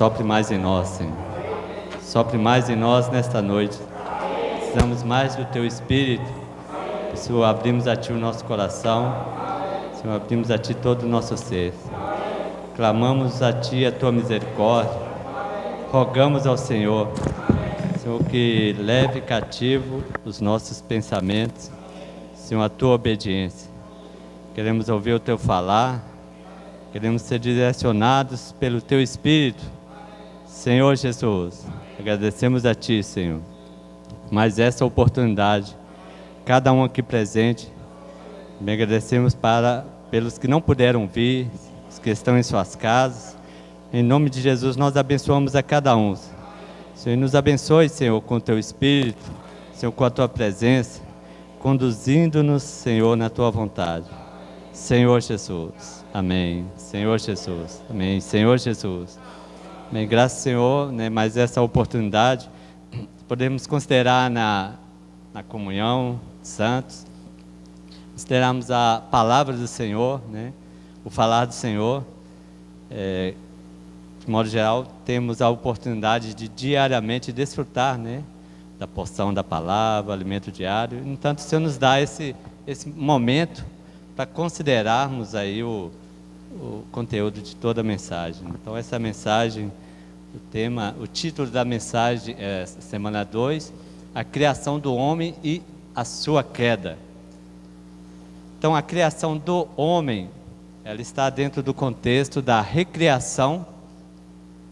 Sopre mais em nós, Senhor. Sopre mais em nós nesta noite. Precisamos mais do Teu Espírito. Senhor, abrimos a Ti o nosso coração. Senhor, abrimos a Ti todo o nosso ser. Clamamos a Ti a Tua misericórdia. Rogamos ao Senhor, Senhor, que leve cativo os nossos pensamentos, Senhor, a Tua obediência. Queremos ouvir o Teu falar. Queremos ser direcionados pelo Teu Espírito. Senhor Jesus, agradecemos a Ti, Senhor, mais essa oportunidade, cada um aqui presente, também agradecemos pelos que não puderam vir, os que estão em suas casas, em nome de Jesus nós abençoamos a cada um, Senhor, nos abençoe, Senhor, com o Teu Espírito, Senhor, com a Tua presença, conduzindo-nos, Senhor, na Tua vontade, Senhor Jesus, amém, Senhor Jesus, amém, Senhor Jesus. Bem, graças ao Senhor, né, mais essa oportunidade, podemos considerar na comunhão dos santos, considerarmos a palavra do Senhor, né, o falar do Senhor. De modo geral, temos a oportunidade de diariamente desfrutar, né, da porção da palavra, alimento diário. No entanto, o Senhor nos dá esse momento para considerarmos aí o conteúdo de toda a mensagem. Então, essa mensagem, o título da mensagem é semana 2, a criação do homem e a sua queda. Então, a criação do homem, ela está dentro do contexto da recriação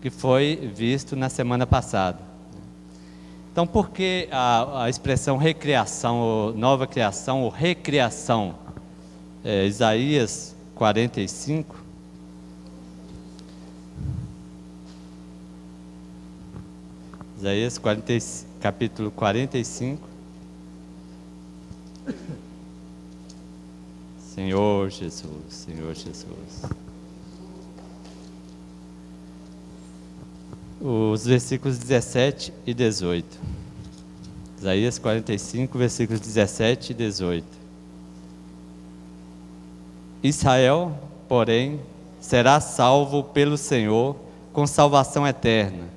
que foi visto na semana passada. Então, por que a expressão recriação, ou nova criação, ou recriação? Isaías 45. Isaías capítulo 45. Senhor Jesus, Senhor Jesus. Os versículos 17 e 18. Isaías 45, versículos 17 e 18. Israel, porém, será salvo pelo Senhor com salvação eterna.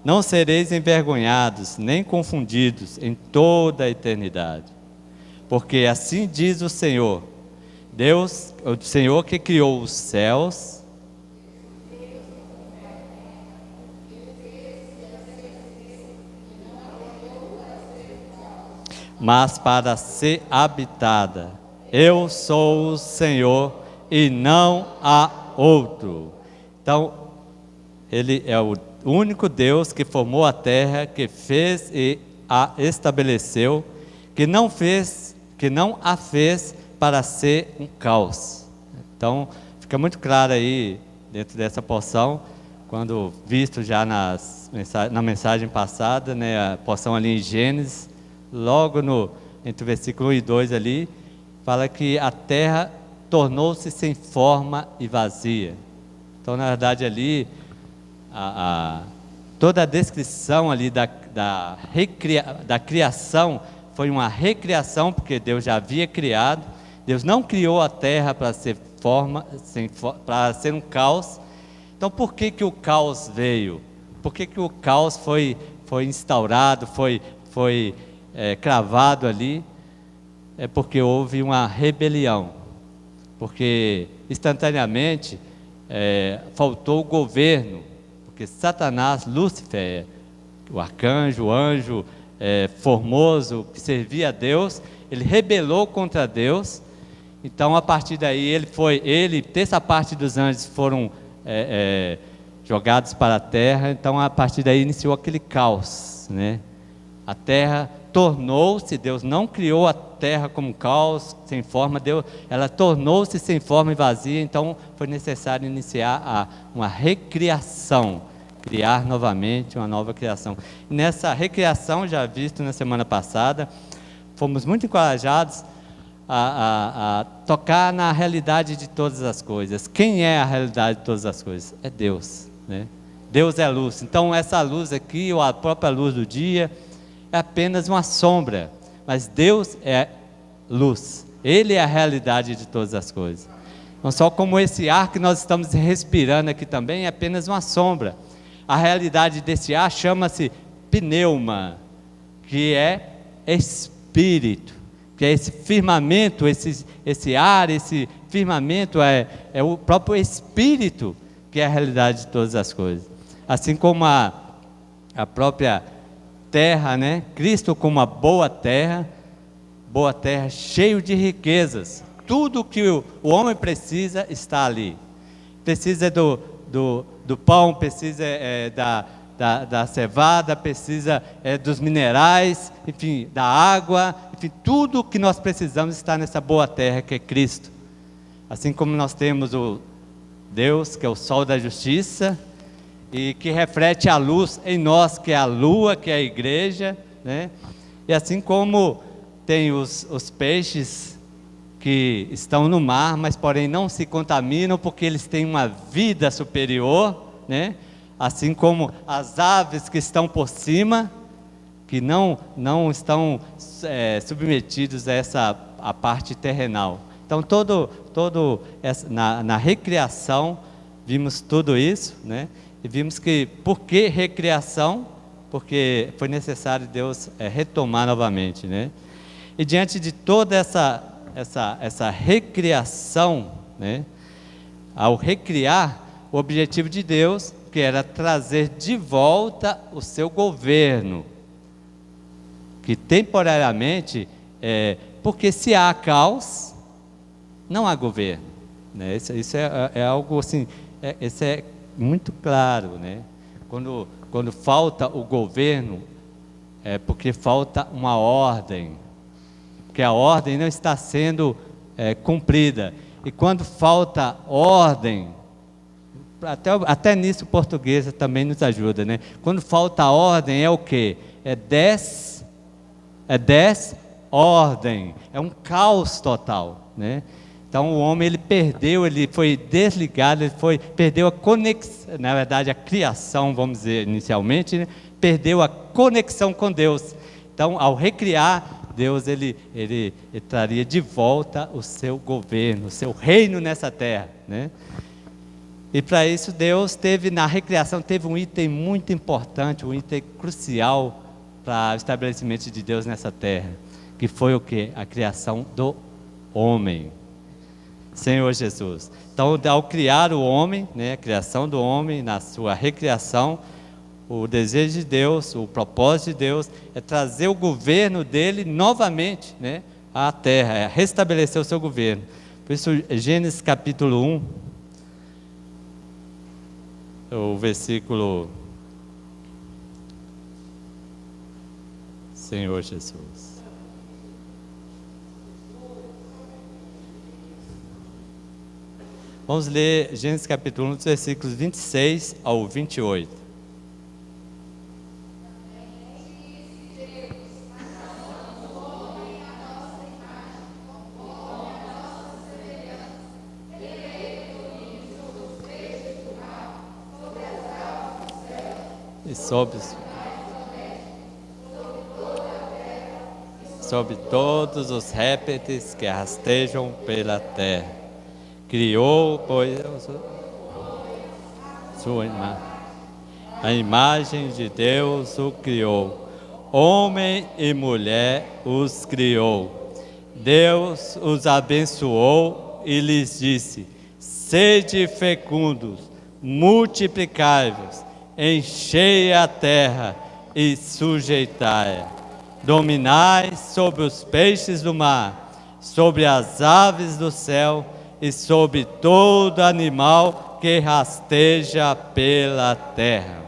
Não sereis envergonhados, nem confundidos em toda a eternidade. Porque assim diz o Senhor, Deus, o Senhor que criou os céus, mas para ser habitada. Eu sou o Senhor e não há outro. Então, Ele é o único Deus que formou a terra, que fez e a estabeleceu, que não a fez para ser um caos. Então, fica muito claro aí, dentro dessa porção, quando visto já na mensagem passada, né, a porção ali em Gênesis, logo entre o versículo 1 e 2 ali, fala que a terra tornou-se sem forma e vazia. Então, na verdade, ali, toda a descrição ali da criação foi uma recriação, porque Deus já havia criado. Deus não criou a terra para ser para ser um caos. Então, por que o caos veio? Por que o caos foi instaurado, foi cravado ali? É porque houve uma rebelião, porque instantaneamente faltou o governo, porque Satanás, Lúcifer, o arcanjo, o anjo formoso que servia a Deus, ele rebelou contra Deus. Então, a partir daí, terça parte dos anjos foram jogados para a terra. Então, a partir daí iniciou aquele caos, né? A terra tornou-se, Deus não criou a terra como caos, sem forma, ela tornou-se sem forma e vazia. Então foi necessário iniciar uma recriação, criar novamente uma nova criação. E nessa recriação, já visto na semana passada, fomos muito encorajados a tocar na realidade de todas as coisas. Quem é a realidade de todas as coisas? É Deus, né? Deus é luz. Então essa luz aqui, ou a própria luz do dia, é apenas uma sombra, mas Deus é luz, Ele é a realidade de todas as coisas. Não só como esse ar que nós estamos respirando aqui também é apenas uma sombra, a realidade desse ar chama-se pneuma, que é espírito, que é esse firmamento, esse ar, esse firmamento é o próprio espírito, que é a realidade de todas as coisas. Assim como a própria terra, né? Cristo como uma boa terra cheio de riquezas. Tudo que o homem precisa está ali. Precisa do pão, precisa da cevada, precisa dos minerais, enfim, da água, enfim, tudo que nós precisamos está nessa boa terra que é Cristo. Assim como nós temos o Deus, que é o sol da justiça, e que reflete a luz em nós, que é a lua, que é a igreja, né? E assim como tem os peixes que estão no mar, mas porém não se contaminam, porque eles têm uma vida superior, né? Assim como as aves que estão por cima, que não estão submetidos a parte terrenal. Então na recriação vimos tudo isso, né? E vimos que, por que recriação? Porque foi necessário Deus retomar novamente, né? E diante de toda essa recriação, né? Ao recriar, o objetivo de Deus, que era trazer de volta o seu governo, que temporariamente, porque se há caos, não há governo, né? Isso é algo assim, isso é muito claro, né? Quando falta o governo, é porque falta uma ordem, porque a ordem não está sendo cumprida. E quando falta ordem, até nisso o português também nos ajuda, né? Quando falta ordem é o quê? É desordem, é um caos total, né? Então o homem, ele perdeu, ele foi desligado, perdeu a conexão, na verdade a criação, vamos dizer inicialmente, né? Perdeu a conexão com Deus. Então, ao recriar, Deus ele traria de volta o seu governo, o seu reino nessa terra, né? E para isso Deus na recriação teve um item muito importante, um item crucial para o estabelecimento de Deus nessa terra, que foi o quê? A criação do homem. Senhor Jesus. Então, ao criar o homem, né, a criação do homem, na sua recriação, o desejo de Deus, o propósito de Deus, é trazer o governo dele novamente, né, à terra, é restabelecer o seu governo. Por isso, Gênesis capítulo 1, o versículo... Senhor Jesus. Vamos ler Gênesis capítulo 1, dos versículos 26 ao 28. E sobre todos os répteis que rastejam pela terra. Criou, pois, sua imagem. A imagem de Deus o criou. Homem e mulher os criou. Deus os abençoou e lhes disse: sede fecundos, multiplicai-vos, enchei a terra e sujeitai-a. Dominai sobre os peixes do mar, sobre as aves do céu e sobre todo animal que rasteja pela terra.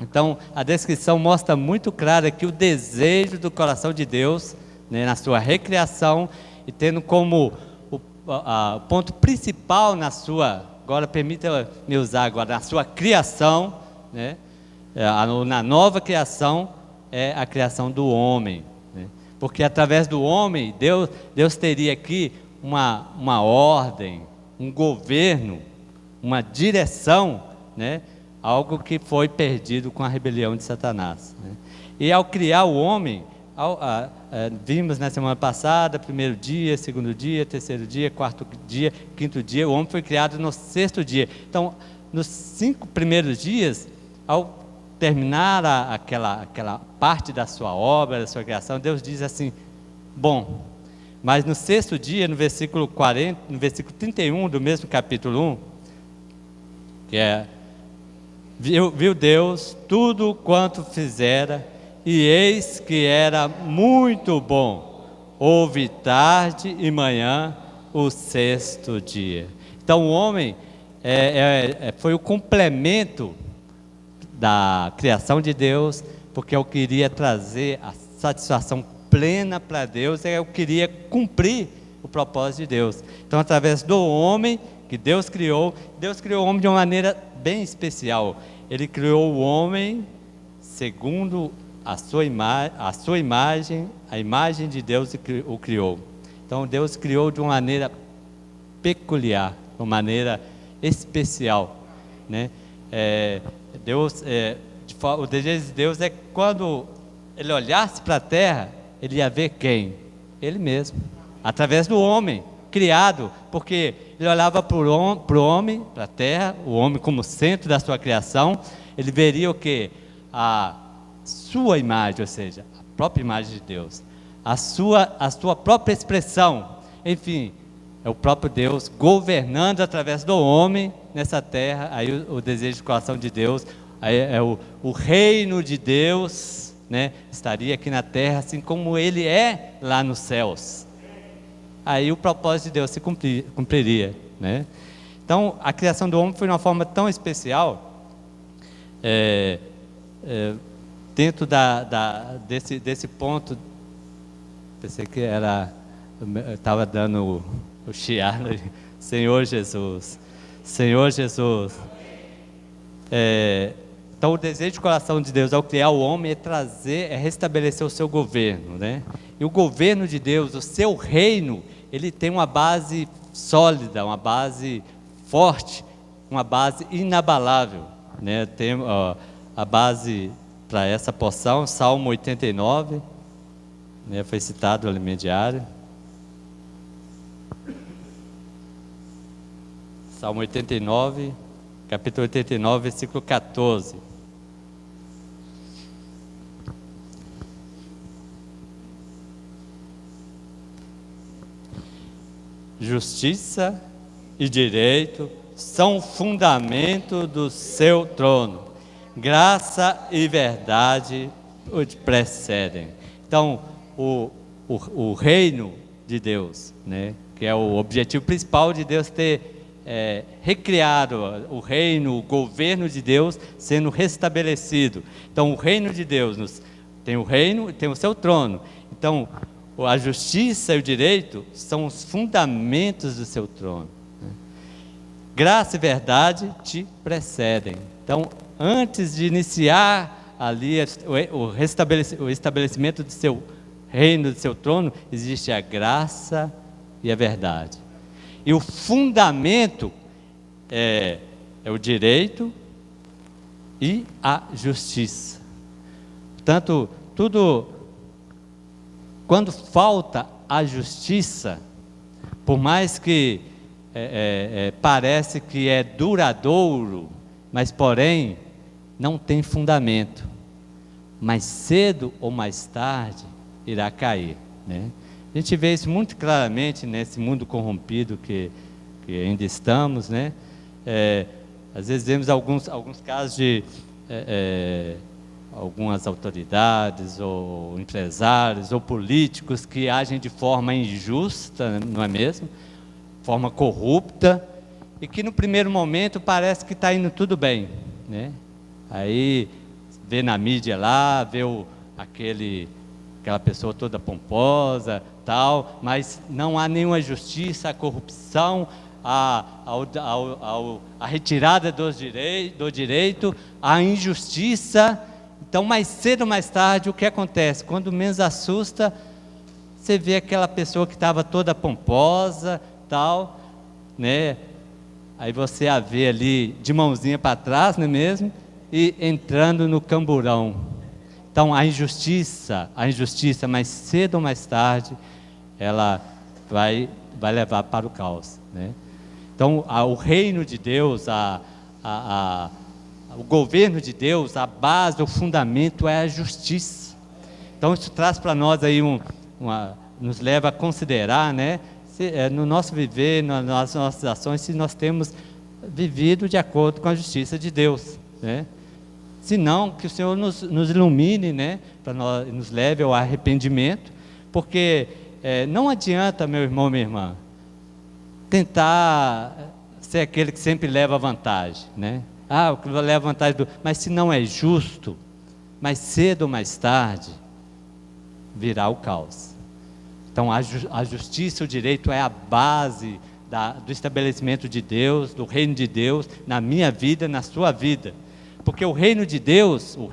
Então, a descrição mostra muito clara que o desejo do coração de Deus, né, na sua recriação, e tendo como o ponto principal na sua, agora permita-me usar agora, na sua criação, né, na nova criação, é a criação do homem, né? Porque através do homem, Deus teria aqui uma ordem, um governo, uma direção, né? Algo que foi perdido com a rebelião de Satanás, né? E ao criar o homem, vimos na semana passada, primeiro dia, segundo dia, terceiro dia, quarto dia, quinto dia, o homem foi criado no sexto dia. Então, nos 5 primeiros dias, ao terminar aquela parte da sua obra, da sua criação, Deus diz assim: bom, mas no sexto dia, no versículo 40, no versículo 31 do mesmo capítulo 1, que é: viu Deus tudo quanto fizera, e eis que era muito bom. Houve tarde e manhã o sexto dia. Então o homem foi o complemento da criação de Deus, porque eu queria trazer a satisfação plena para Deus, eu queria cumprir o propósito de Deus. Então, através do homem que Deus criou o homem de uma maneira bem especial. Ele criou o homem segundo a sua imagem, a imagem de Deus o criou. Então, Deus criou de uma maneira peculiar, de uma maneira especial, né? O desejo de Deus é quando ele olhasse para a terra, ele ia ver quem? Ele mesmo, através do homem criado, porque ele olhava para o homem, para a terra, o homem como centro da sua criação, ele veria o que? A sua imagem, ou seja, a própria imagem de Deus, a sua própria expressão, enfim, é o próprio Deus governando através do homem nessa terra. Aí o desejo do coração de Deus, aí o reino de Deus, né, estaria aqui na terra, assim como ele é lá nos céus. Aí o propósito de Deus se cumpriria, né? Então a criação do homem foi de uma forma tão especial, dentro desse ponto. Pensei que estava dando o chiado. Senhor Jesus, Senhor Jesus. Então o desejo do coração de Deus ao criar o homem é restabelecer o seu governo, né? E o governo de Deus, o seu reino, ele tem uma base sólida, uma base forte, uma base inabalável, né? Tem a base para essa porção, Salmo 89, né? Foi citado o alimento diário. Salmo 89, capítulo 89, versículo 14. Justiça e direito são o fundamento do seu trono. Graça e verdade o precedem. Então, o reino de Deus, né, que é o objetivo principal de Deus ter recriado o reino, o governo de Deus sendo restabelecido. Então, o reino de Deus tem o reino e tem o seu trono. Então, a justiça e o direito são os fundamentos do seu trono. Graça e verdade te precedem. Então, antes de iniciar ali o estabelecimento do seu reino, do seu trono, existe a graça e a verdade. E o fundamento é o direito e a justiça. Portanto, quando falta a justiça, por mais que parece que é duradouro, mas porém não tem fundamento, mais cedo ou mais tarde irá cair, né? A gente vê isso muito claramente nesse mundo corrompido que ainda estamos, né? Às vezes vemos alguns casos de algumas autoridades, ou empresários, ou políticos que agem de forma injusta, não é mesmo? Forma corrupta, e que no primeiro momento parece que está indo tudo bem, né? Aí vê na mídia lá, vê aquela pessoa toda pomposa, tal, mas não há nenhuma justiça, a corrupção, a retirada do direito, a injustiça. Então, mais cedo ou mais tarde, o que acontece? Quando menos assusta, você vê aquela pessoa que estava toda pomposa, tal, né? Aí você a vê ali de mãozinha para trás, não é mesmo? E entrando no camburão. Então, a injustiça, mais cedo ou mais tarde, ela vai levar para o caos, né? Então, o reino de Deus, a o governo de Deus, a base, o fundamento é a justiça. Então isso traz para nós aí nos leva a considerar, né, no nosso viver, nas nossas ações, se nós temos vivido de acordo com a justiça de Deus, né? Se não, que o Senhor nos ilumine, né, para nos leve ao arrependimento, porque não adianta, meu irmão, minha irmã, tentar ser aquele que sempre leva vantagem, né? O que leva vantagem mas se não é justo, mais cedo ou mais tarde virá o caos. Então a justiça, o direito é a base do estabelecimento de Deus, do reino de Deus, na minha vida, na sua vida. Porque o reino de Deus, o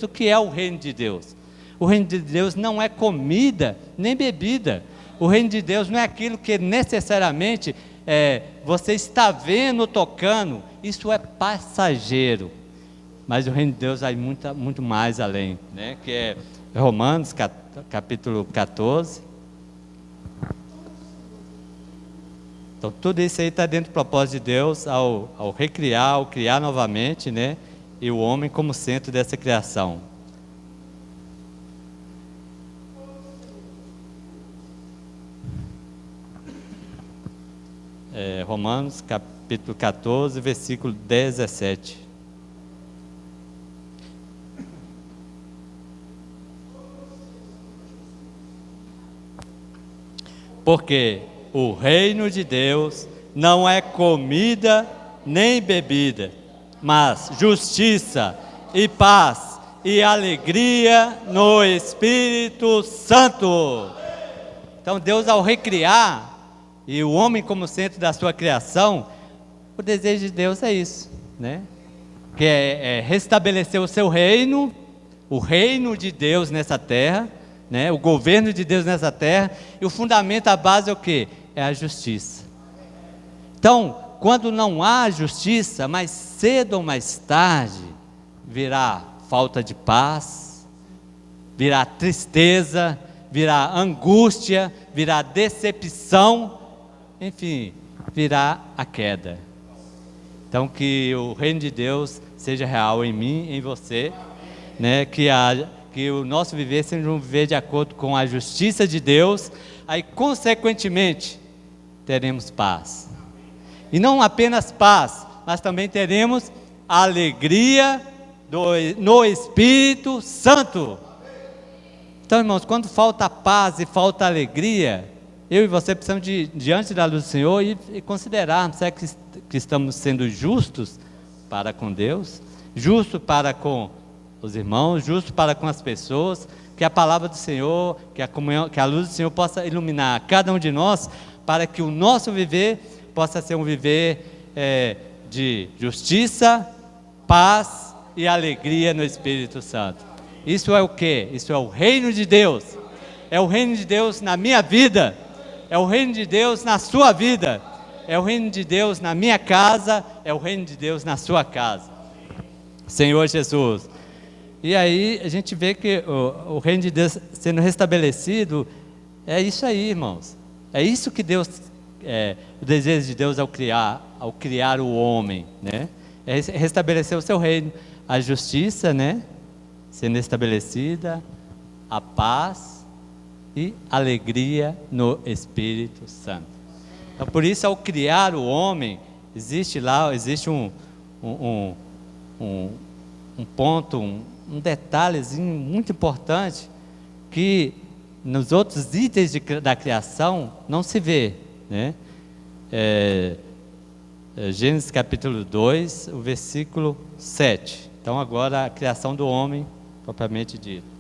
que é o reino de Deus? O reino de Deus não é comida, nem bebida. O reino de Deus não é aquilo que necessariamente você está vendo, tocando. Isso é passageiro. Mas o reino de Deus vai muito mais além, né? Que é Romanos capítulo 14. Então tudo isso aí está dentro do propósito de Deus ao recriar, ao criar novamente, né? E o homem como centro dessa criação. Romanos capítulo 14, versículo 17. Porque o reino de Deus não é comida nem bebida, mas justiça e paz e alegria no Espírito Santo. Então Deus, ao recriar, e o homem como centro da sua criação, o desejo de Deus é isso, né? Que é restabelecer o seu reino, o reino de Deus nessa terra, né? O governo de Deus nessa terra, e o fundamento, a base é o quê? É a justiça. Então, quando não há justiça, mais cedo ou mais tarde, virá falta de paz, virá tristeza, virá angústia, virá decepção, enfim, virá a queda. Então que o reino de Deus seja real em mim, em você, né? Que o nosso viver seja um viver de acordo com a justiça de Deus, aí consequentemente teremos paz. E não apenas paz, mas também teremos alegria no Espírito Santo. Então, irmãos, quando falta paz e falta alegria, eu e você precisamos diante da luz do Senhor e considerarmos, será que estamos sendo justos para com Deus, justo para com os irmãos, justo para com as pessoas, que a palavra do Senhor, que a comunhão, que a luz do Senhor possa iluminar cada um de nós, para que o nosso viver possa ser um viver de justiça, paz e alegria no Espírito Santo. Isso é o quê? Isso é o reino de Deus. É o reino de Deus na minha vida. É o reino de Deus na sua vida. É o reino de Deus na minha casa. É o reino de Deus na sua casa. Senhor Jesus. E aí a gente vê que o reino de Deus sendo restabelecido, é isso aí, irmãos. É isso que Deus, o desejo de Deus ao criar o homem, né? É restabelecer o seu reino. A justiça, né? Sendo estabelecida, a paz e alegria no Espírito Santo. Então, por isso, ao criar o homem, existe um ponto, um detalhezinho muito importante, que nos outros itens da criação não se vê, né? Gênesis capítulo 2, o versículo 7. Então agora a criação do homem, propriamente dito.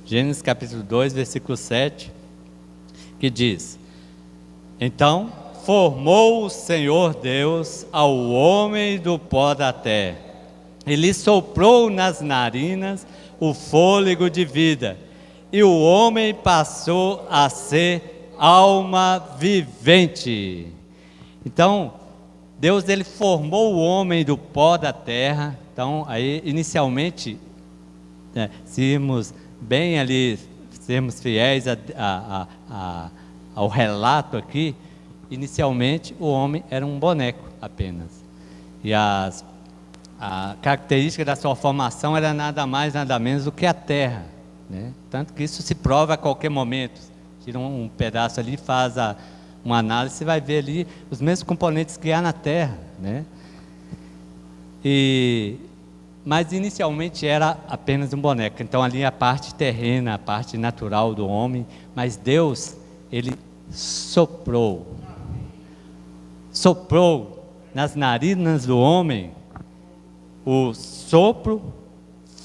Gênesis capítulo 2, versículo 7, que diz: Então formou o Senhor Deus ao homem do pó da terra, e lhe soprou nas narinas o fôlego de vida, e o homem passou a ser alma vivente. Então, Deus ele formou o homem do pó da terra. Então, aí inicialmente, se irmos bem ali, sermos fiéis ao relato aqui, inicialmente o homem era um boneco apenas. E a característica da sua formação era nada mais, nada menos do que a terra, né? Tanto que isso se prova a qualquer momento. Tira um pedaço ali, faz uma análise, você vai ver ali os mesmos componentes que há na terra, né? Mas inicialmente era apenas um boneco. Então ali a parte terrena, a parte natural do homem. Mas Deus, Ele soprou nas narinas do homem o sopro,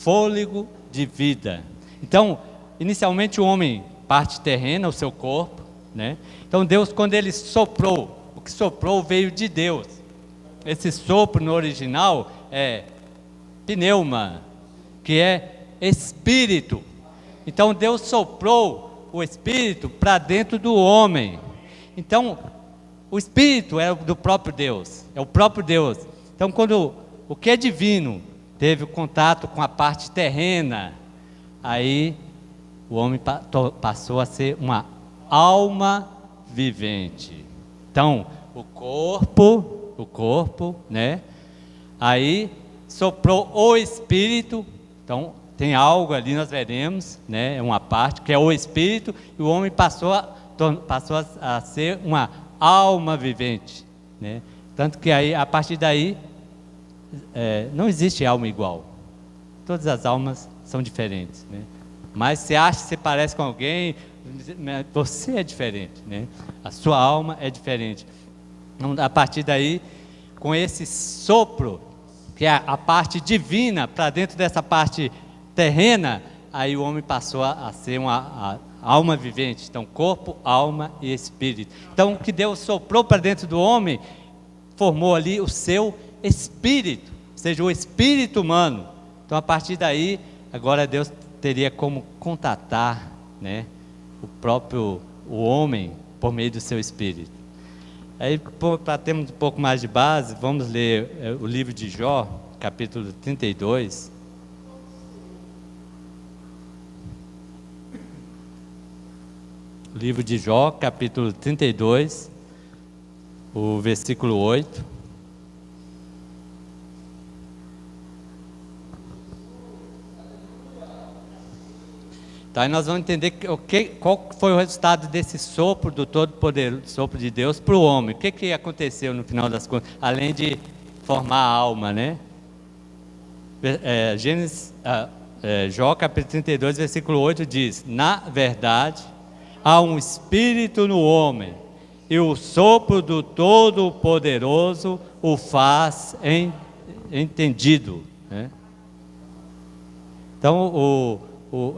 fôlego de vida. Então, inicialmente o homem, parte terrena, o seu corpo, né? Então Deus, quando Ele soprou, o que soprou veio de Deus. Esse sopro no original é pneuma, que é espírito. Então Deus soprou o espírito para dentro do homem. Então o espírito é do próprio Deus, é o próprio Deus. Então quando o que é divino teve o contato com a parte terrena, aí o homem passou a ser uma alma vivente. Então o corpo, né? Aí soprou o espírito. Então tem algo ali, nós veremos, né? É uma parte que é o espírito, e o homem passou a ser uma alma vivente, né? Tanto que aí, a partir daí, não existe alma igual. Todas as almas são diferentes, né? Mas você acha que você parece com alguém, você é diferente, né? A sua alma é diferente. Então, a partir daí, com esse sopro, que é a parte divina, para dentro dessa parte terrena, aí o homem passou a ser uma alma vivente. Então, corpo, alma e espírito. Então, o que Deus soprou para dentro do homem, formou ali o seu espírito, ou seja, o espírito humano. Então, a partir daí, agora Deus teria como contatar, né, o homem por meio do seu espírito. Aí, para termos um pouco mais de base, vamos ler o livro de Jó, capítulo 32. O livro de Jó, capítulo 32, o versículo 8. Então, aí nós vamos entender qual foi o resultado desse sopro do Todo-Poderoso, sopro de Deus para o homem. O que aconteceu no final das contas, além de formar a alma, né? Jó capítulo 32, versículo 8 diz: na verdade, há um espírito no homem, e o sopro do Todo-Poderoso o faz entendido, né? Então,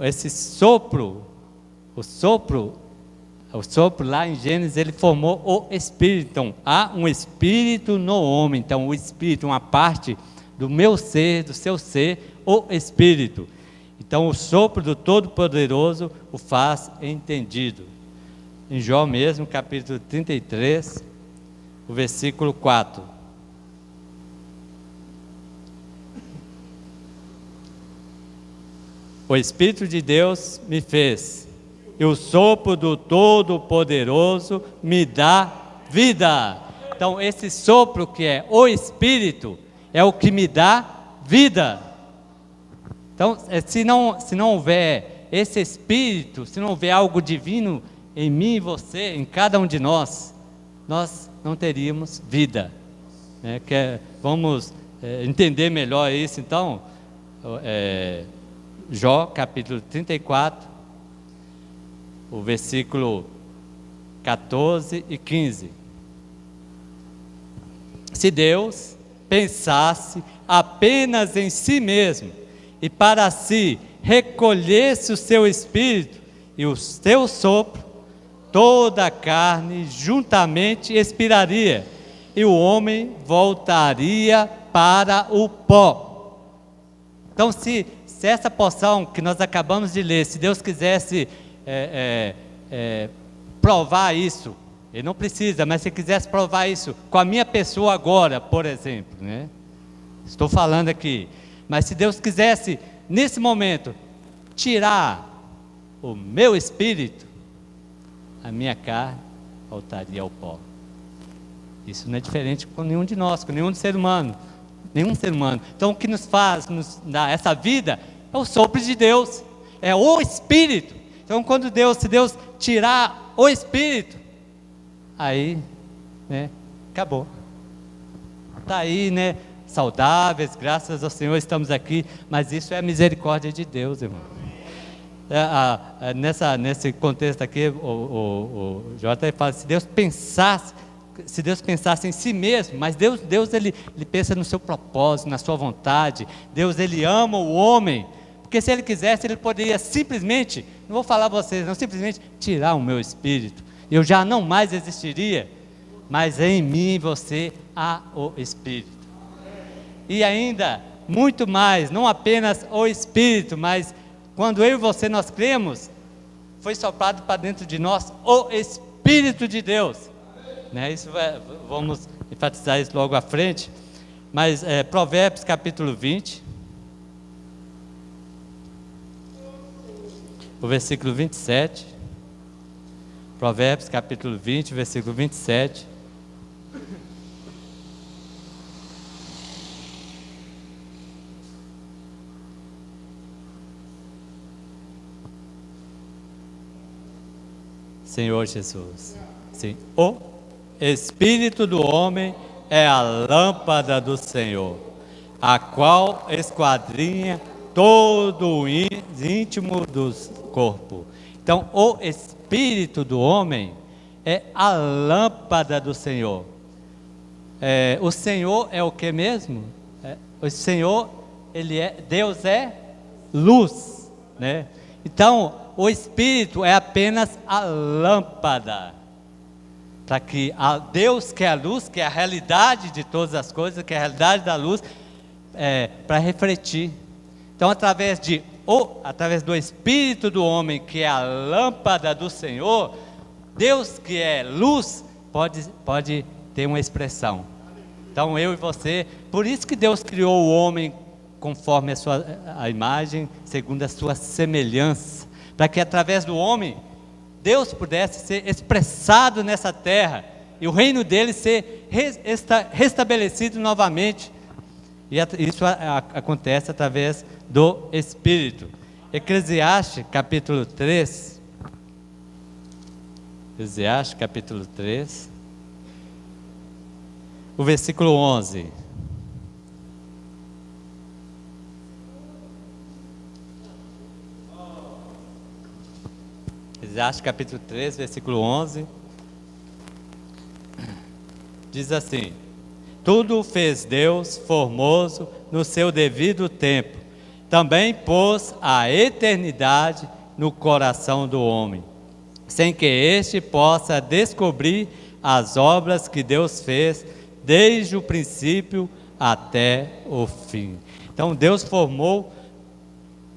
esse sopro, o sopro lá em Gênesis, ele formou o espírito. Então, há um espírito no homem. Então, o espírito, uma parte do meu ser, do seu ser, o espírito. Então, o sopro do Todo-Poderoso o faz entendido. Em Jó mesmo, capítulo 33, o versículo 4. O Espírito de Deus me fez, e o sopro do Todo-Poderoso me dá vida. Então, esse sopro que é o Espírito, é o que me dá vida. Então, se não houver esse Espírito, se não houver algo divino em mim e você, em cada um de nós não teríamos vida, né? Vamos entender melhor isso, então. Jó, capítulo 34, o versículo 14 e 15. Se Deus pensasse apenas em si mesmo, e para si recolhesse o seu espírito e o seu sopro, toda a carne juntamente expiraria, e o homem voltaria para o pó. Então, se essa porção que nós acabamos de ler, se Deus quisesse provar isso, Ele não precisa, mas se quisesse provar isso com a minha pessoa agora, por exemplo, né? Estou falando aqui, mas se Deus quisesse, nesse momento, tirar o meu espírito, a minha carne voltaria ao pó. Isso não é diferente com nenhum de nós, com nenhum ser humano. Nenhum ser humano. Então o que nos faz, nos dá essa vida, é o sopro de Deus, é o Espírito. Então se Deus tirar o Espírito, aí, né, acabou. Está aí, né, saudáveis, graças ao Senhor estamos aqui, mas isso é a misericórdia de Deus, irmão. Nesse contexto aqui, o Jota fala, se Deus pensasse em si mesmo, mas Deus ele pensa no seu propósito, na sua vontade. Deus ele ama o homem, porque se ele quisesse, ele poderia simplesmente, não vou falar a vocês, não, simplesmente tirar o meu espírito, eu já não mais existiria, mas em mim, você, há o Espírito. E ainda, muito mais, não apenas o Espírito, mas quando eu e você nós cremos, foi soprado para dentro de nós o Espírito de Deus. Né? Vamos enfatizar isso logo à frente, mas Provérbios capítulo 20, o versículo 27, Provérbios capítulo 20, versículo 27, Senhor Jesus, sim, o Espírito do homem é a lâmpada do Senhor, a qual esquadrinha todo o íntimo do corpo. Então, o Espírito do homem é a lâmpada do Senhor. O Senhor é o que mesmo? O Senhor, Deus é luz, né? Então, o Espírito é apenas a lâmpada, para que Deus, que é a luz, que é a realidade de todas as coisas, que é a realidade da luz, para refletir. Então, através do Espírito do homem, que é a lâmpada do Senhor, Deus, que é luz, pode ter uma expressão. Então, eu e você, por isso que Deus criou o homem conforme a imagem, segundo a sua semelhança, para que através do homem, Deus pudesse ser expressado nessa terra, e o reino dele ser restabelecido novamente. E isso acontece através do Espírito. Eclesiastes capítulo 3. Eclesiastes capítulo 3. O versículo 11. Eclesiastes capítulo 3, versículo 11. Diz assim: tudo fez Deus formoso no seu devido tempo, também pôs a eternidade no coração do homem, sem que este possa descobrir as obras que Deus fez desde o princípio até o fim. Então Deus formou,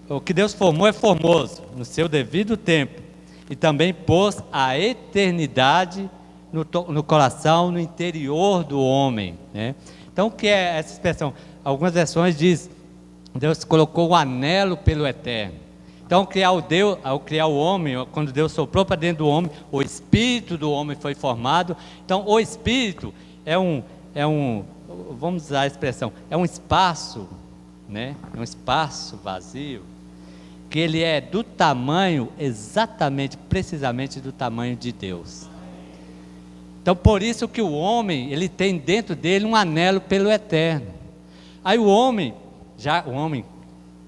o que Deus formou é formoso no seu devido tempo, e também pôs a eternidade no coração, no interior do homem, né? Então o que é essa expressão? Algumas versões diz, Deus colocou o anelo pelo eterno. Então ao criar o homem, quando Deus soprou para dentro do homem, o espírito do homem foi formado. Então o espírito vamos usar a expressão, é um espaço, né? É um espaço vazio, que ele é do tamanho, exatamente, precisamente do tamanho de Deus. Então por isso que o homem, ele tem dentro dele um anelo pelo eterno. Aí o homem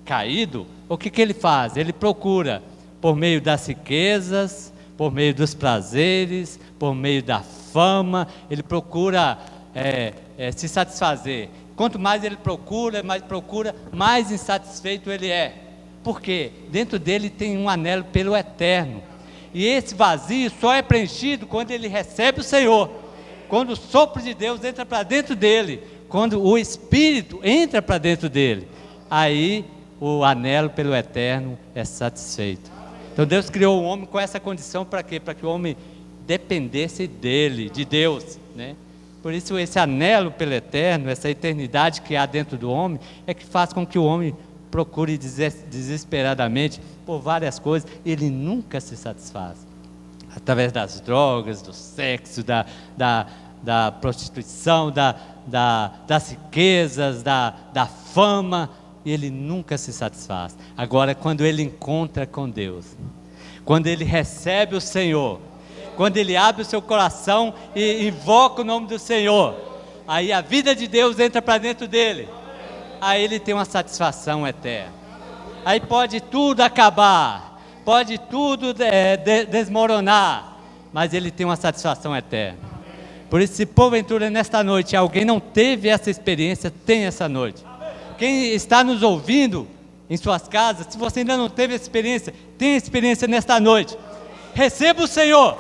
caído, o que ele faz? Ele procura, por meio das riquezas, por meio dos prazeres, por meio da fama, ele procura se satisfazer. Quanto mais ele procura, mais insatisfeito ele é. Por quê? Dentro dele tem um anelo pelo eterno. E esse vazio só é preenchido quando ele recebe o Senhor, quando o sopro de Deus entra para dentro dele, quando o Espírito entra para dentro dele, aí o anelo pelo eterno é satisfeito. Então Deus criou o homem com essa condição para quê? Para que o homem dependesse dele, de Deus, né? Por isso esse anelo pelo eterno, essa eternidade que há dentro do homem, é que faz com que o homem procure desesperadamente por várias coisas, ele nunca se satisfaz. através das drogas, do sexo, da prostituição, das riquezas, da fama, e ele nunca se satisfaz. Agora, quando ele encontra com Deus, quando ele recebe o Senhor, quando ele abre o seu coração e invoca o nome do Senhor, aí a vida de Deus entra para dentro dele, aí ele tem uma satisfação eterna. Aí pode tudo acabar, pode tudo desmoronar, mas ele tem uma satisfação eterna. Por isso, se porventura nesta noite alguém não teve essa experiência, tem essa noite. Quem está nos ouvindo em suas casas, se você ainda não teve essa experiência, tem experiência nesta noite. Receba o Senhor.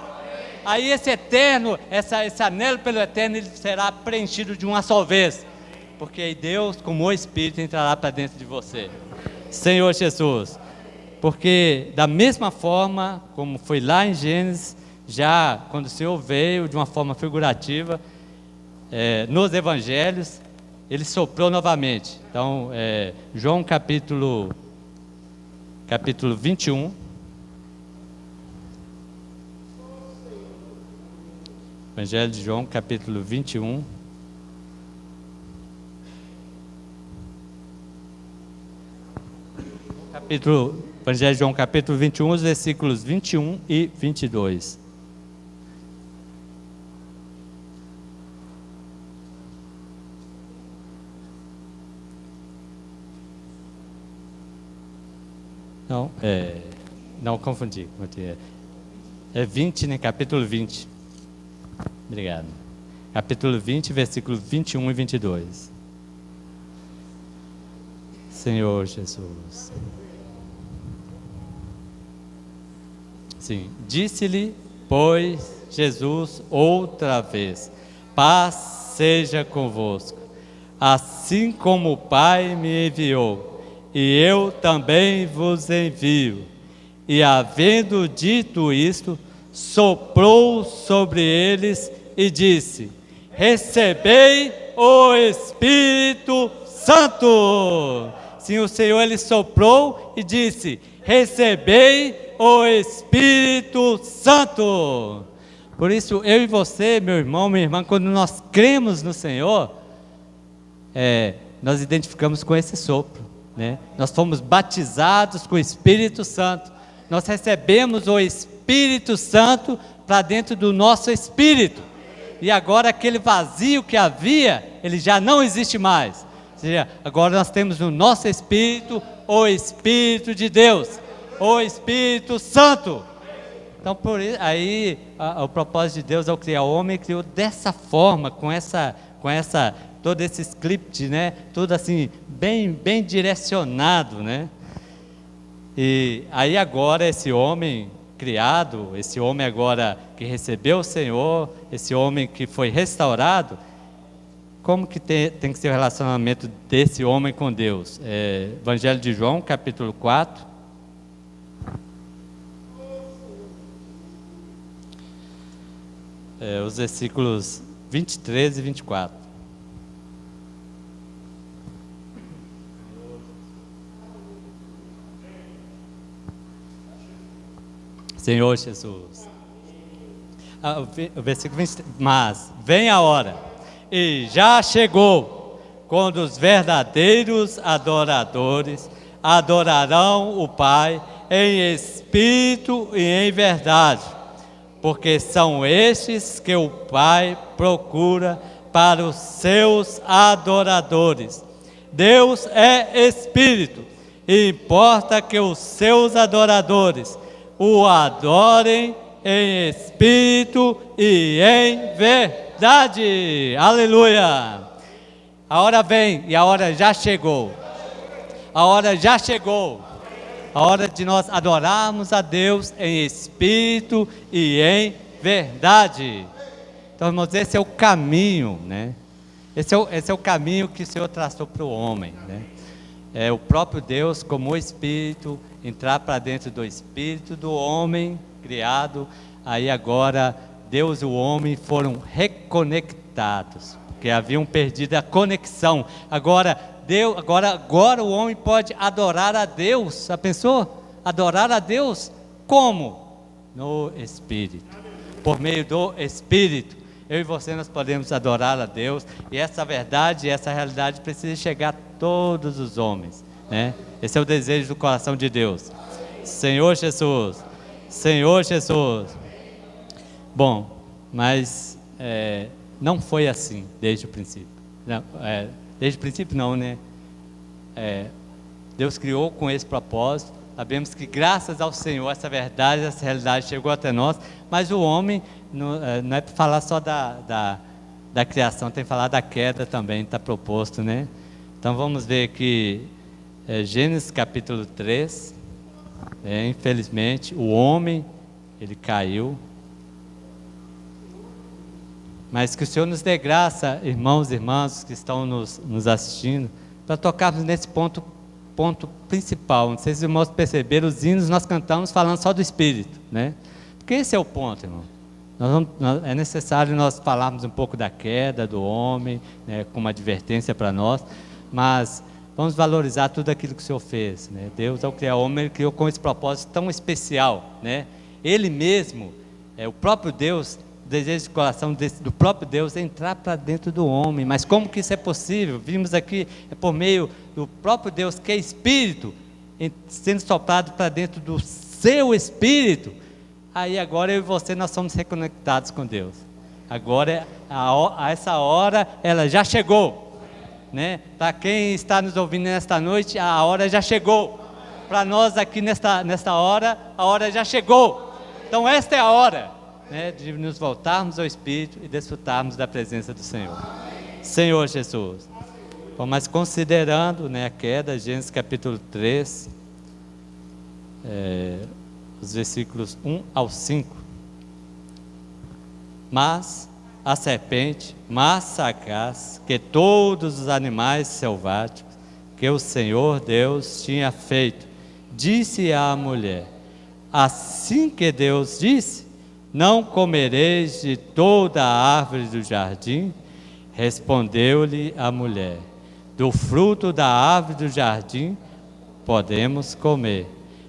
Aí esse eterno, esse anelo pelo eterno, ele será preenchido de uma só vez. Porque aí Deus, como o Espírito, entrará para dentro de você. Senhor Jesus. Porque da mesma forma, como foi lá em Gênesis, já quando o Senhor veio de uma forma figurativa, nos evangelhos, ele soprou novamente. Então, João capítulo 21. Evangelho de João, capítulo 21. Evangelho de João, capítulo 21, os versículos 21 e 22. Não confundi. É 20, né? Capítulo 20. Obrigado. Capítulo 20, versículos 21 e 22. Senhor Jesus. Sim. Disse-lhe, pois, Jesus outra vez: paz seja convosco. Assim como o Pai me enviou, e eu também vos envio. E havendo dito isto, soprou sobre eles e disse: recebei o Espírito Santo. Sim, o Senhor, ele soprou e disse: recebei o Espírito Santo. Por isso, eu e você, meu irmão, minha irmã, quando nós cremos no Senhor, nós identificamos com esse sopro, né? Nós fomos batizados com o Espírito Santo. Nós recebemos o Espírito Santo para dentro do nosso espírito. E agora aquele vazio que havia, ele já não existe mais. Ou seja, agora nós temos no nosso espírito o Espírito de Deus, o Espírito Santo. Então, por isso, aí o propósito de Deus ao criar o homem, criou dessa forma, com todo esse script, né? Tudo assim, bem direcionado, né? E aí agora esse homem criado, esse homem agora que recebeu o Senhor, esse homem que foi restaurado, como que tem que ser o relacionamento desse homem com Deus? Evangelho de João, capítulo 4. Os versículos 23 e 24. Senhor Jesus. O versículo 23. Mas vem a hora, e já chegou, quando os verdadeiros adoradores adorarão o Pai em espírito e em verdade, porque são estes que o Pai procura para os seus adoradores. Deus é espírito, e importa que os seus adoradores o adorem em espírito e em verdade. Aleluia! A hora vem e a hora já chegou. A hora já chegou. A hora de nós adorarmos a Deus em espírito e em verdade. Então, irmãos, esse é o caminho, né? Esse é o caminho que o Senhor traçou para o homem, né? É o próprio Deus, como o Espírito, entrar para dentro do Espírito do homem criado. Aí agora, Deus e o homem foram reconectados, porque haviam perdido a conexão. Agora o homem pode adorar a Deus. Já pensou? Adorar a Deus como? no Espírito. Por meio do Espírito, eu e você nós podemos adorar a Deus, e essa verdade, essa realidade precisa chegar a todos os homens, né? Esse é o desejo do coração de Deus. Senhor Jesus, Senhor Jesus. Bom, mas não foi assim desde o princípio. Não, desde o princípio não, né? Deus criou com esse propósito. Sabemos que graças ao Senhor essa verdade, essa realidade chegou até nós, mas o homem não é para falar só da criação, tem que falar da queda também, está proposto, né? Então vamos ver aqui Gênesis capítulo 3. Infelizmente o homem, ele caiu, mas que o Senhor nos dê graça, irmãos e irmãs que estão nos assistindo, para tocarmos nesse ponto principal. Não sei se os irmãos perceberam, os hinos nós cantamos falando só do Espírito, né? Porque esse é o ponto, irmão. É necessário nós falarmos um pouco da queda do homem, né, como advertência para nós, mas vamos valorizar tudo aquilo que o Senhor fez, né? Deus, ao criar o homem, Ele criou com esse propósito tão especial, né? Ele mesmo, o próprio Deus, o desejo de coração do próprio Deus é entrar para dentro do homem. Mas como que isso é possível? Vimos aqui, por meio do próprio Deus, que é Espírito, sendo soprado para dentro do seu Espírito. Aí agora eu e você, nós somos reconectados com Deus. Agora, a essa hora, ela já chegou, né? Para quem está nos ouvindo nesta noite, a hora já chegou. Para nós aqui nesta hora, a hora já chegou. Então esta é a hora, né, de nos voltarmos ao Espírito e desfrutarmos da presença do Senhor. Senhor Jesus. Bom, mas considerando, né, a queda, Gênesis capítulo 3, os versículos 1 ao 5. Mas a serpente, mais sagaz que todos os animais selváticos que o Senhor Deus tinha feito, disse à mulher: assim que Deus disse, não comereis de toda a árvore do jardim? Respondeu-lhe a mulher: do fruto da árvore do jardim podemos comer,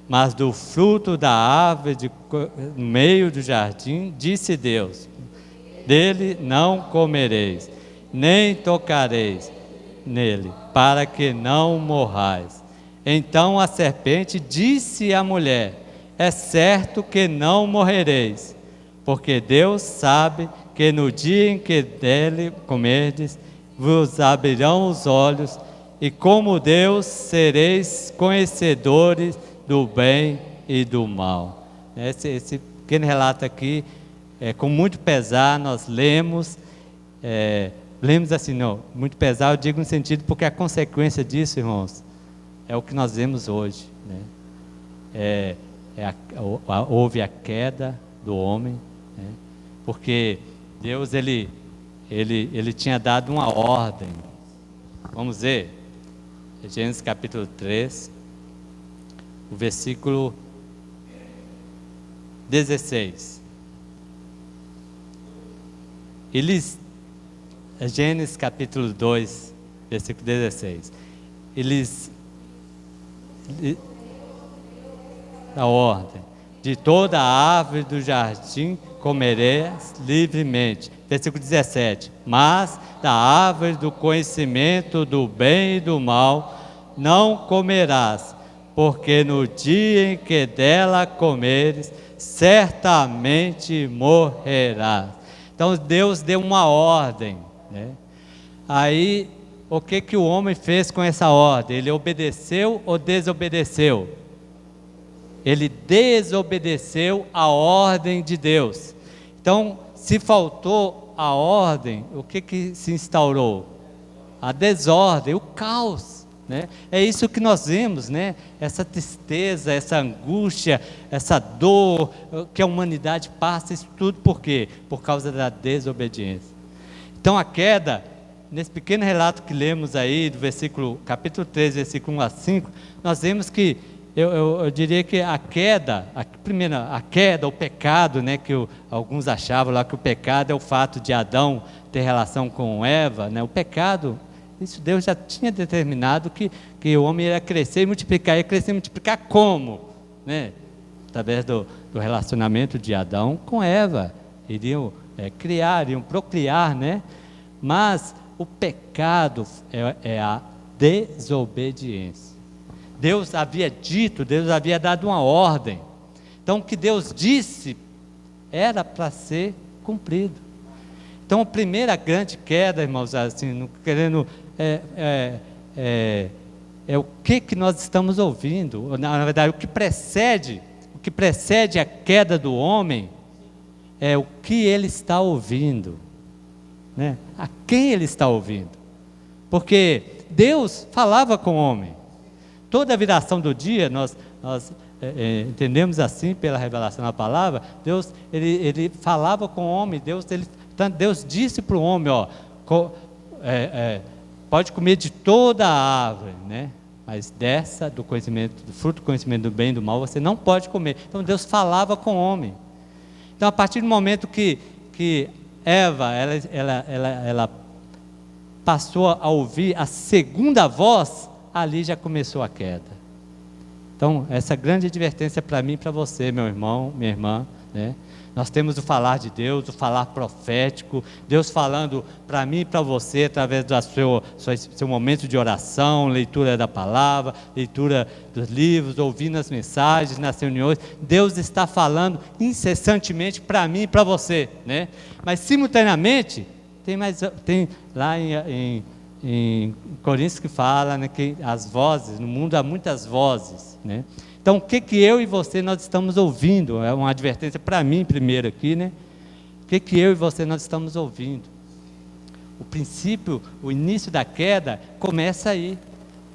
mas do fruto da árvore no meio do jardim, disse Deus, dele não comereis, nem tocareis nele, para que não morrais. Então a serpente disse à mulher: é certo que não morrereis, porque Deus sabe que no dia em que dele comerdes, vos abrirão os olhos, e como Deus sereis conhecedores do bem e do mal. Esse pequeno relato aqui, com muito pesar, nós lemos assim, não, muito pesar, eu digo no sentido, porque a consequência disso, irmãos, é o que nós vemos hoje, né? Houve a queda do homem, né? Porque Deus, ele tinha dado uma ordem. Vamos ver, Gênesis capítulo 3, o versículo 16. Gênesis capítulo 2, versículo 16. A ordem: de toda a árvore do jardim comerás livremente. Versículo 17. Mas da árvore do conhecimento do bem e do mal não comerás, porque no dia em que dela comeres, certamente morrerás. Então Deus deu uma ordem, né? Aí, o que o homem fez com essa ordem? Ele obedeceu ou desobedeceu? Ele desobedeceu a ordem de Deus. Então, se faltou a ordem, o que se instaurou? A desordem, o caos, né? É isso que nós vemos, né? Essa tristeza, essa angústia, essa dor que a humanidade passa, isso tudo por quê? Por causa da desobediência. Então a queda, nesse pequeno relato que lemos aí, do capítulo 3, versículo 1 a 5, nós vemos que, eu diria que a queda, o pecado, né, que alguns achavam lá que o pecado é o fato de Adão ter relação com Eva, né? O pecado, isso Deus já tinha determinado que o homem ia crescer e multiplicar. Ia crescer e multiplicar como? Né? Através do do relacionamento de Adão com Eva. Iriam criar, iriam procriar, né? Mas o pecado é a desobediência. Deus havia dito, Deus havia dado uma ordem. Então o que Deus disse era para ser cumprido. Então a primeira grande queda, irmãos, assim, não querendo, o que nós estamos ouvindo. Na verdade, o que precede a queda do homem é o que ele está ouvindo, né? A quem ele está ouvindo? Porque Deus falava com o homem. Toda a viração do dia, nós entendemos assim pela revelação da palavra. Deus ele falava com o homem. Deus disse para o homem, pode comer de toda a árvore, né? Mas do fruto do conhecimento do bem e do mal, você não pode comer. Então Deus falava com o homem. Então a partir do momento que Eva, ela passou a ouvir a segunda voz, ali já começou a queda. Então essa grande advertência para mim e para você, meu irmão, minha irmã, né? Nós temos o falar de Deus, o falar profético, Deus falando para mim e para você, através do seu momento de oração, leitura da palavra, leitura dos livros, ouvindo as mensagens nas reuniões. Deus está falando incessantemente para mim e para você, né? Mas simultaneamente, tem lá em Coríntios que fala, né, que as vozes, no mundo há muitas vozes, né? Então, o que eu e você nós estamos ouvindo? É uma advertência para mim primeiro aqui, né? O que eu e você nós estamos ouvindo? O princípio, o início da queda começa aí.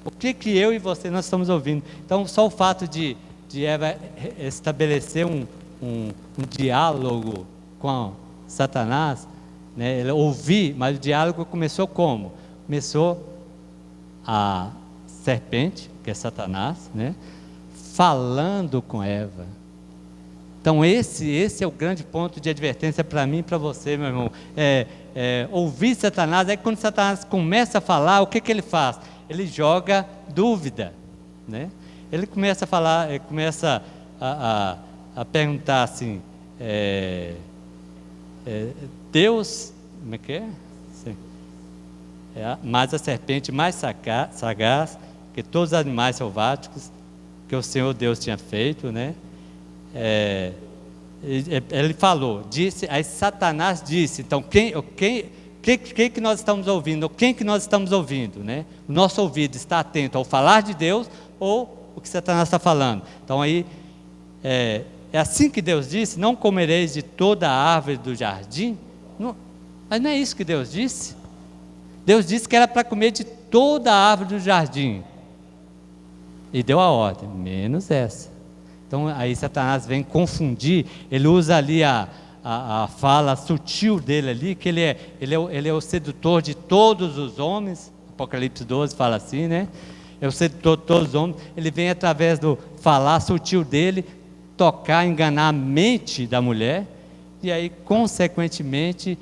O que eu e você nós estamos ouvindo? Então, só o fato de Eva estabelecer um diálogo com Satanás, né? Ele ouvir, mas o diálogo começou como? Começou a serpente, que é Satanás, né? Falando com Eva. Então esse é o grande ponto de advertência para mim e para você, meu irmão. Ouvir Satanás. Aí quando Satanás começa a falar, o que ele faz? Ele joga dúvida, né? Ele começa a falar, ele começa a perguntar assim, Deus, como é que é? Mas a serpente mais sagaz que todos os animais selváticos que o Senhor Deus tinha feito, né? Ele falou, disse, aí Satanás disse. Então quem que nós estamos ouvindo? Quem que nós estamos ouvindo, né? O nosso ouvido está atento ao falar de Deus ou o que Satanás está falando? Então aí é assim que Deus disse: não comereis de toda a árvore do jardim. Não, mas não é isso que Deus disse. Deus disse que era para comer de toda a árvore do jardim. E deu a ordem, menos essa. Então aí Satanás vem confundir. Ele usa ali a fala sutil dele ali, que ele é o sedutor de todos os homens. Apocalipse 12 fala assim, né? É o sedutor de todos os homens. Ele vem através do falar sutil dele, tocar, enganar a mente da mulher. E aí, consequentemente,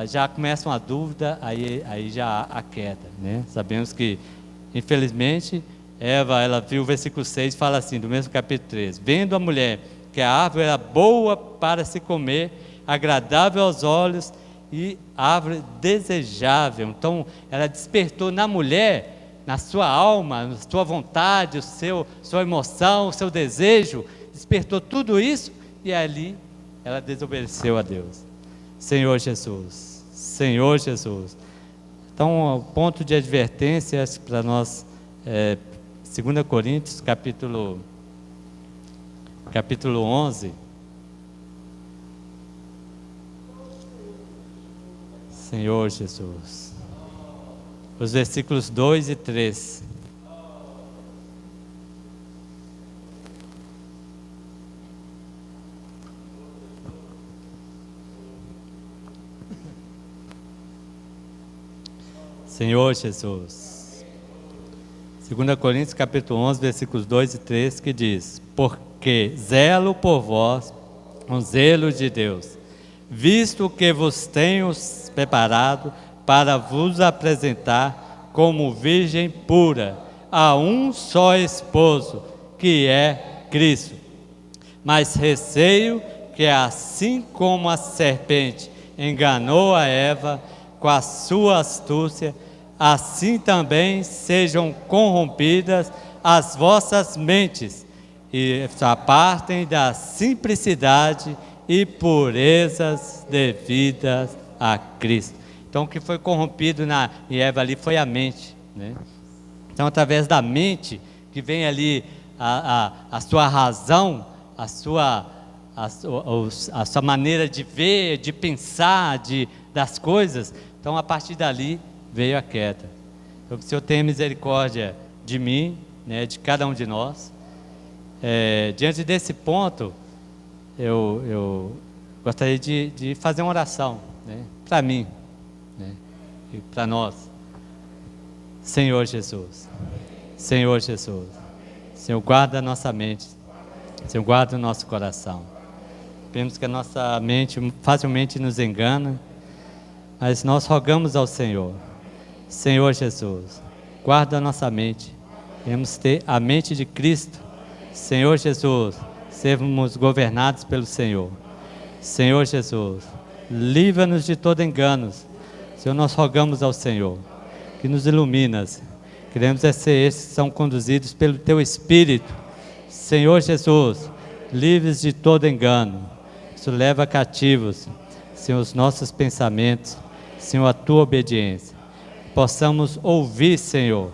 já começa uma dúvida, aí já há a queda, né? Sabemos que, infelizmente, Eva, ela viu o versículo 6, fala assim, do mesmo capítulo 3: vendo a mulher que a árvore era boa para se comer, agradável aos olhos e árvore desejável. Então ela despertou na mulher, na sua alma, na sua vontade, sua emoção, o seu desejo, despertou tudo isso, e ali ela desobedeceu a Deus. Senhor Jesus, Senhor Jesus. Então o ponto de advertência para nós 2 Coríntios, capítulo 11. Senhor Jesus. Os versículos 2 e 3. Senhor Jesus. 2 Coríntios capítulo 11, versículos 2 e 3, que diz: porque zelo por vós, um zelo de Deus, visto que vos tenho preparado para vos apresentar como virgem pura, a um só esposo, que é Cristo. mas receio que assim como a serpente enganou a Eva com a sua astúcia, assim também sejam corrompidas as vossas mentes e se apartem da simplicidade e purezas devidas a Cristo. Então, o que foi corrompido em Eva ali foi a mente, né? Então, através da mente que vem ali a sua razão, a sua maneira de ver, de pensar, das coisas. Então, a partir dali veio a queda. Então, que o Senhor tenha misericórdia de mim, né, de cada um de nós. Diante desse ponto, eu gostaria de fazer uma oração, né, para mim, né, e para nós. Senhor Jesus, Senhor Jesus, Senhor, guarda a nossa mente, Senhor, guarda o nosso coração. Vemos que a nossa mente facilmente nos engana, mas nós rogamos ao Senhor, Senhor Jesus, guarda a nossa mente, queremos ter a mente de Cristo, Senhor Jesus, sermos governados pelo Senhor. Senhor Jesus, livra-nos de todo engano. Senhor, nós rogamos ao Senhor, que nos iluminas. Queremos ser esses que são conduzidos pelo Teu Espírito. Senhor Jesus, livres de todo engano. Isso leva cativos, Senhor, os nossos pensamentos, Senhor, a Tua obediência. Possamos ouvir, Senhor,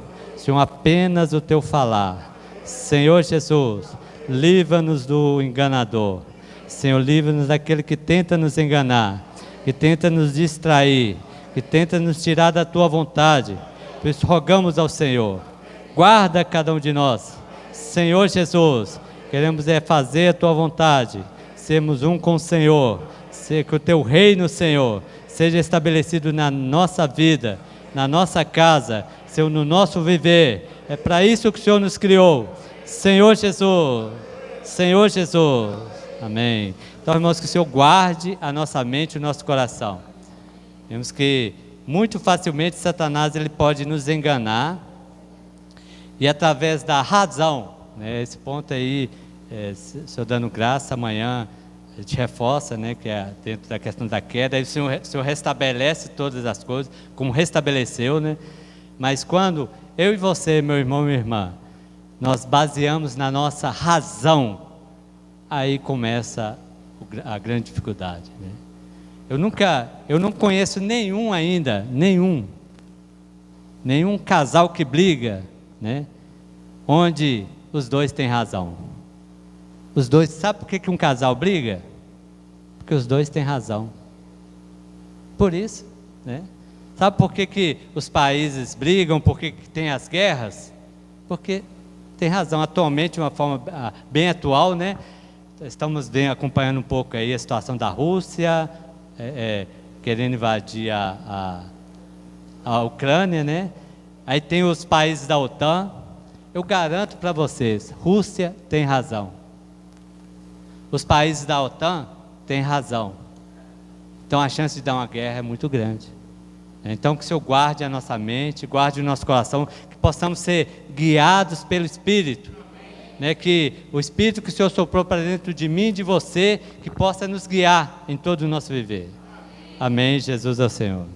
apenas o Teu falar. Senhor Jesus, livra-nos do enganador. Senhor, livra-nos daquele que tenta nos enganar, que tenta nos distrair, que tenta nos tirar da Tua vontade. Por isso rogamos ao Senhor, guarda cada um de nós. Senhor Jesus, queremos fazer a Tua vontade, sermos um com o Senhor, que o Teu reino, Senhor, seja estabelecido na nossa vida, na nossa casa, Senhor, no nosso viver. É para isso que o Senhor nos criou. Senhor Jesus, Senhor Jesus. Amém. Então, irmãos, que o Senhor guarde a nossa mente e o nosso coração. Vemos que muito facilmente Satanás ele pode nos enganar e através da razão, né, esse ponto aí, o Senhor dando graça, amanhã a gente reforça, né, que é dentro da questão da queda, aí o Senhor restabelece todas as coisas, como restabeleceu, né? Mas quando eu e você, meu irmão e minha irmã, nós baseamos na nossa razão, aí começa a grande dificuldade, né? Eu não conheço nenhum ainda, nenhum casal que briga, né, onde os dois têm razão. Os dois, sabe por que um casal briga? Porque os dois têm razão. Por isso, né? Sabe por que os países brigam, por que tem as guerras? Porque tem razão. Atualmente, de uma forma bem atual, né? Estamos acompanhando um pouco aí a situação da Rússia, querendo invadir a Ucrânia, né? Aí tem os países da OTAN. Eu garanto para vocês, Rússia tem razão. Os países da OTAN têm razão. Então a chance de dar uma guerra é muito grande. Então que o Senhor guarde a nossa mente, guarde o nosso coração, que possamos ser guiados pelo Espírito, né? Que o Espírito que o Senhor soprou para dentro de mim e de você, que possa nos guiar em todo o nosso viver. Amém. Jesus é o Senhor.